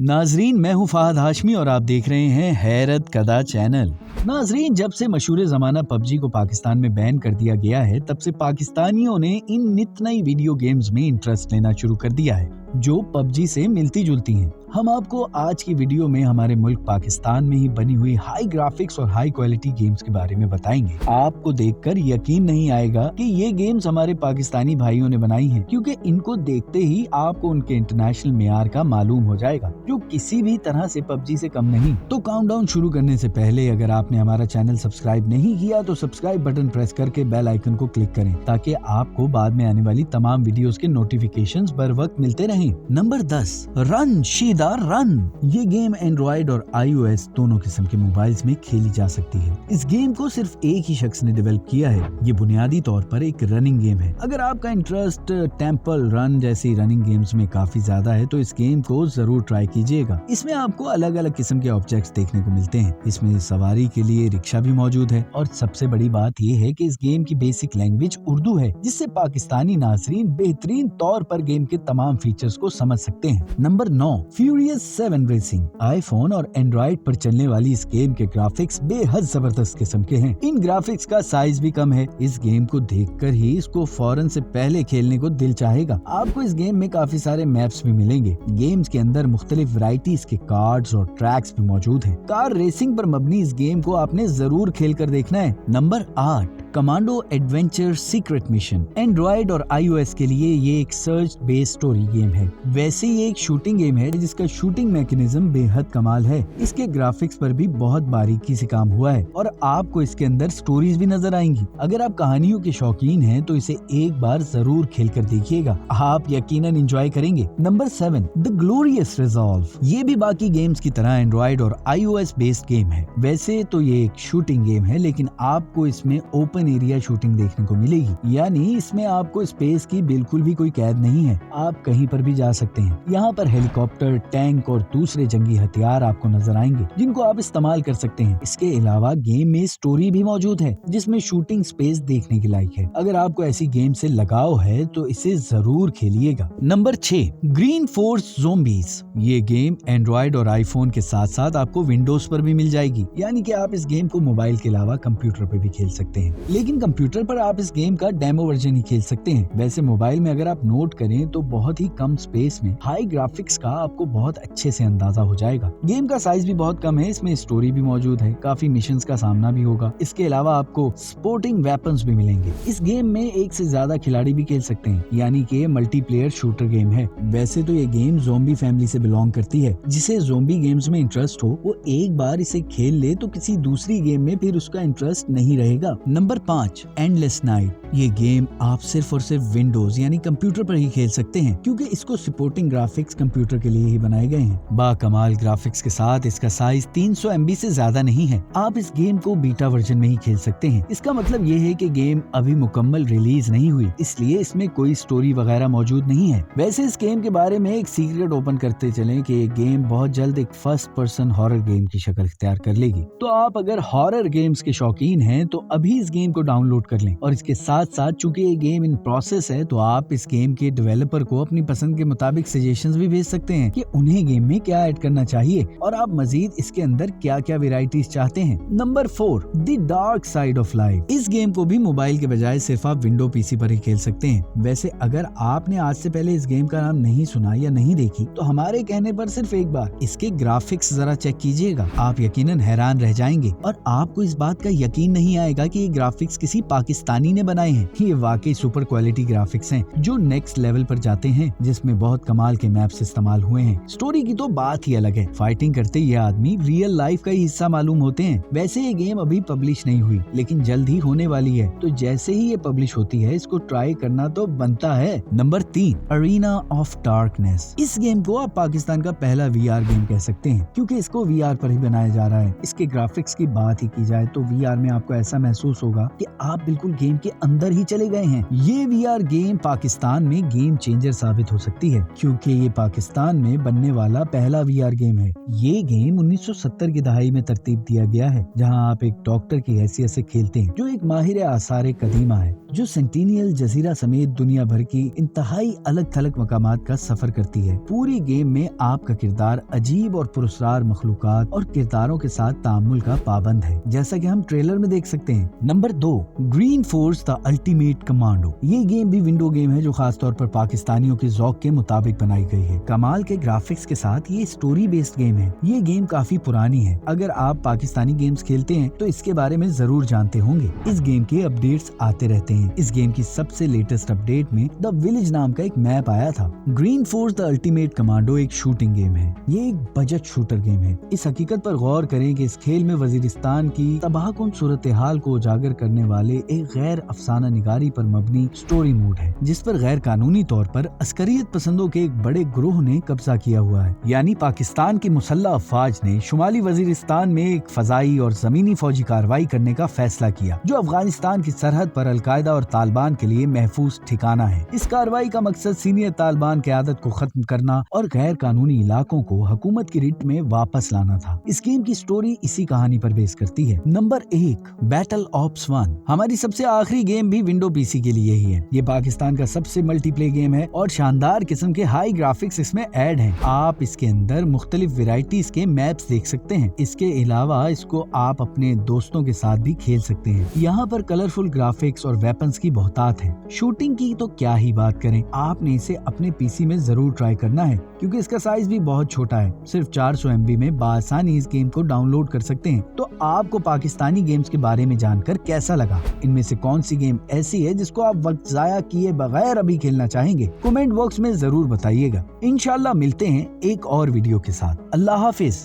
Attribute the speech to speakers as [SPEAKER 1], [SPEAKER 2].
[SPEAKER 1] नाजरीन, मैं हूं फहद हाशमी और आप देख रहे हैं हैरत कदा चैनल। नाजरीन, जब से मशहूर जमाना पबजी को पाकिस्तान में बैन कर दिया गया है, तब से पाकिस्तानियों ने इन नित नई वीडियो गेम्स में इंटरेस्ट लेना शुरू कर दिया है जो पबजी से मिलती जुलती हैं। हम आपको आज की वीडियो में हमारे मुल्क पाकिस्तान में ही बनी हुई हाई ग्राफिक्स और हाई क्वालिटी गेम्स के बारे में बताएंगे। आपको देखकर यकीन नहीं आएगा कि ये गेम्स हमारे पाकिस्तानी भाइयों ने बनाई हैं, क्योंकि इनको देखते ही आपको उनके इंटरनेशनल मेयार का मालूम हो जाएगा, जो किसी भी तरह से पबजी से कम नहीं। तो काउंटडाउन शुरू करने से पहले अगर आपने हमारा चैनल सब्सक्राइब नहीं किया तो सब्सक्राइब बटन प्रेस करके बेल आइकन को क्लिक करें, ताकि आपको बाद में आने वाली तमाम वीडियोस के नोटिफिकेशंस बर वक्त मिलते रहें। Number 10, run Sheeda run. ये गेम एंड्रॉइड और iOS दोनों किस्म के मोबाइल्स में खेली जा सकती है। इस गेम को सिर्फ एक ही शख्स ने डेवलप किया है। ये बुनियादी तौर पर एक रनिंग गेम है। अगर आपका इंटरेस्ट टेम्पल रन जैसी रनिंग गेम्स में काफी ज्यादा है तो इस गेम को जरूर ट्राई कीजिएगा। इसमें आपको अलग अलग किस्म के ऑब्जेक्ट्स देखने को मिलते हैं। इसमें सवारी के लिए रिक्शा भी मौजूद है और सबसे बड़ी बात ये है कि इस गेम की बेसिक लैंग्वेज उर्दू है, जिससे पाकिस्तानी नाजरीन बेहतरीन तौर पर गेम के तमाम फीचर्स को समझ सकते हैं। Number 9, furious 7 racing. आईफोन और एंड्रॉइड पर चलने वाली इस गेम के ग्राफिक्स बेहद जबरदस्त किस्म के हैं। इन ग्राफिक्स का साइज भी कम है। इस गेम को देखकर ही इसको फौरन से पहले खेलने को दिल चाहेगा। आपको इस गेम में काफी सारे मैप्स भी मिलेंगे। गेम्स के अंदर मुख्तलिफ वैरायटीज के कार्ड्स और ट्रैक्स भी मौजूद हैं। कार रेसिंग पर मबनी इस गेम को आपने जरूर खेल कर देखना है। Number 8, commando adventure secret mission. Android और iOS के लिए ये एक सर्च बेस्ड स्टोरी गेम है। वैसे ये एक शूटिंग गेम है जिसका शूटिंग मैकेनिज्म बेहद कमाल है। इसके ग्राफिक्स पर भी बहुत बारीकी से काम हुआ है और आपको इसके अंदर स्टोरीज भी नजर आएंगी। अगर आप कहानियों के शौकीन हैं तो इसे एक बार जरूर खेल कर देखिएगा, आप यकीनन एंजॉय करेंगे। Number 7, the glorious resolve. ये भी बाकी गेम्स की तरह एंड्रॉइड और iOS बेस्ड गेम है। वैसे तो ये एक शूटिंग गेम है, लेकिन आपको इसमें ओपन एरिया शूटिंग देखने को मिलेगी, यानी इसमें आपको स्पेस की बिल्कुल भी कोई कैद नहीं है। आप कहीं पर भी जा सकते हैं। यहाँ पर हेलीकॉप्टर, टैंक और दूसरे जंगी हथियार आपको नजर आएंगे, जिनको आप इस्तेमाल कर सकते हैं। इसके अलावा गेम में स्टोरी भी मौजूद है, जिसमें शूटिंग स्पेस देखने के लायक है। अगर आपको ऐसी गेम से लगाव है तो इसे जरूर खेलिएगा। Number 6, green force zombies. ये गेम एंड्रॉइड और आईफोन के साथ साथ आपको विंडोज पर भी मिल जाएगी, यानी कि आप इस गेम को मोबाइल के अलावा कंप्यूटर पर भी खेल सकते हैं। लेकिन कंप्यूटर पर आप इस गेम का डेमो वर्जन ही खेल सकते हैं। वैसे मोबाइल में अगर आप नोट करें तो बहुत ही कम स्पेस में हाई ग्राफिक्स का आपको बहुत अच्छे से अंदाजा हो जाएगा। गेम का साइज भी बहुत कम है। इसमें स्टोरी भी मौजूद है, काफी मिशंस का सामना भी होगा। इसके अलावा आपको स्पोर्टिंग वेपन्स भी मिलेंगे। इस गेम में एक से ज्यादा खिलाड़ी भी खेल सकते हैं, यानी कि ये मल्टीप्लेयर शूटर गेम है। वैसे तो ये गेम ज़ोंबी फैमिली से बिलोंग करती है। जिसे ज़ोंबी गेम्स में इंटरेस्ट हो वो एक बार इसे खेल ले तो किसी दूसरी गेम में फिर उसका इंटरेस्ट नहीं रहेगा। Number 5, endless night. ये गेम आप सिर्फ और सिर्फ विंडोज यानी कंप्यूटर पर ही खेल सकते हैं, क्योंकि इसको सपोर्टिंग ग्राफिक्स कंप्यूटर के लिए ही बनाए गए हैं। बाकमाल ग्राफिक्स के साथ इसका साइज 300 MB से ज्यादा नहीं है। आप इस गेम को बीटा वर्जन में ही खेल सकते हैं। इसका मतलब ये है कि गेम अभी मुकम्मल रिलीज नहीं हुई, इसलिए इसमें कोई स्टोरी वगैरह मौजूद नहीं है। वैसे इस गेम के बारे में एक सीक्रेट ओपन करते चलें कि ये गेम बहुत जल्द एक फर्स्ट पर्सन हॉरर गेम की शक्ल इख्तियार कर लेगी। तो आप अगर हॉरर गेम्स के शौकीन हैं तो अभी इस गेम को डाउनलोड कर लें। और इसके साथ साथ चूंकि ये गेम इन प्रोसेस है तो आप इस गेम के डेवलपर को अपनी पसंद के मुताबिक सजेशंस भी भेज सकते हैं कि उन्हें गेम में क्या ऐड करना चाहिए और आप मजीद इसके अंदर क्या क्या वेराइटीज चाहते हैं। Number 4, the dark side of life. इस गेम को भी मोबाइल के बजाय सिर्फ आप विंडो पीसी पर ही खेल सकते हैं। वैसे अगर आपने आज से पहले इस गेम का नाम नहीं सुना या नहीं देखी तो हमारे कहने पर सिर्फ एक बार इसके ग्राफिक्स जरा चेक कीजिएगा, आप यकीनन हैरान रह जाएंगे और आपको इस बात का यकीन नहीं आएगा कि ये ग्राफिक्स किसी पाकिस्तानी ने बनाए हैं। ये वाकई सुपर क्वालिटी ग्राफिक्स हैं जो नेक्स्ट लेवल पर जाते हैं, जिसमें बहुत कमाल के मैप्स इस्तेमाल हुए हैं। स्टोरी की तो बात ही अलग है। फाइटिंग करते ये आदमी रियल लाइफ का ही हिस्सा मालूम होते हैं। वैसे ये गेम अभी पब्लिश नहीं हुई, लेकिन जल्द ही होने वाली है, तो जैसे ही ये पब्लिश होती है इसको ट्राई करना तो बनता है। Number 3, arena of darkness. इस गेम को आप पाकिस्तान का पहला VR गेम कह सकते हैं, क्योंकि इसको VR पर ही बनाया जा रहा है। इसके ग्राफिक्स की बात ही की जाए तो VR में आपको ऐसा महसूस होगा होगा कि आप बिल्कुल गेम के अंदर ही चले गए हैं। ये VR गेम पाकिस्तान में गेम चेंजर साबित हो सकती है, क्योंकि ये पाकिस्तान में बनने वाला पहला VR गेम है। ये गेम 1970 की दहाई में तरतीब दिया गया है, जहां आप एक डॉक्टर की हैसियत से खेलते हैं जो एक माहिर आसार कदीमा है, जो सेंटिनियल जजीरा समेत दुनिया भर की इंतहाई अलग थलग मकामात का सफर करती है। पूरी गेम में आपका किरदार अजीब और पुरस्कार मखलूकात और किरदारों के साथ तामुल का पाबंद है, जैसा कि हम ट्रेलर में देख सकते हैं। Number 2, green force the ultimate commando. ये गेम भी विंडो गेम है जो खास तौर पर पाकिस्तानियों के ज़ौक के मुताबिक बनाई गई है। कमाल के ग्राफिक्स के साथ ये स्टोरी बेस्ड गेम है। ये गेम काफी पुरानी है। अगर आप पाकिस्तानी गेम्स खेलते हैं तो इसके बारे में जरूर जानते होंगे। इस गेम के अपडेट्स आते रहते हैं। इस गेम की सबसे लेटेस्ट अपडेट में द विलेज नाम का एक मैप आया था। Green force the ultimate commando एक शूटिंग गेम है। ये एक बजट शूटर गेम है। इस हकीकत पर गौर करें कि इस खेल में वजीरिस्तान की तबाहकुन सूरत हाल को उजागर करने वाले एक गैर अफसाना निगारी पर मबनी स्टोरी मोड है, जिस पर गैर कानूनी तौर पर अस्करियत पसंदों के एक बड़े ग्रोह ने कब्जा किया हुआ है। यानी पाकिस्तान की मुसल्लह अफवाज ने शुमाली वजीरिस्तान में एक फजाई और जमीनी फौजी कार्रवाई करने का फैसला किया, जो अफगानिस्तान की सरहद पर अलकायदा और तालिबान के लिए महफूज ठिकाना है। इस कार्रवाई का मकसद सीनियर तालिबान क़यादत को खत्म करना और गैर कानूनी इलाकों को हुकूमत की रिट में वापस लाना था। इस गेम की स्टोरी इसी कहानी पर बेस करती है। Number 1, battle ops 1। हमारी सबसे आखिरी गेम भी विंडो PC के लिए ही है। ये पाकिस्तान का सबसे मल्टीप्लेयर गेम है और शानदार किस्म के हाई ग्राफिक्स इसमें ऐड हैं। आप इसके अंदर मुख्तलिफ वेराइटीज के मैप्स देख सकते हैं। इसके अलावा इसको आप अपने दोस्तों के साथ भी खेल सकते हैं। यहाँ पर कलरफुल ग्राफिक्स और वेपन्स की बहुतात है। शूटिंग की तो क्या ही बात करें, आपने इसे अपने PC में जरूर ट्राई करना है, क्योंकि इसका साइज भी बहुत छोटा है। सिर्फ 400 MB में बासानी इस गेम को डाउनलोड कर सकते हैं। तो आपको पाकिस्तानी गेम्स के बारे में जानकर कैसा लगा? इनमें से कौन सी गेम ऐसी है जिसको आप वक्त जाया किए बगैर अभी खेलना चाहेंगे? कमेंट बॉक्स में जरूर बताइएगा। इंशाल्लाह मिलते हैं एक और वीडियो के साथ। अल्लाह हाफिज।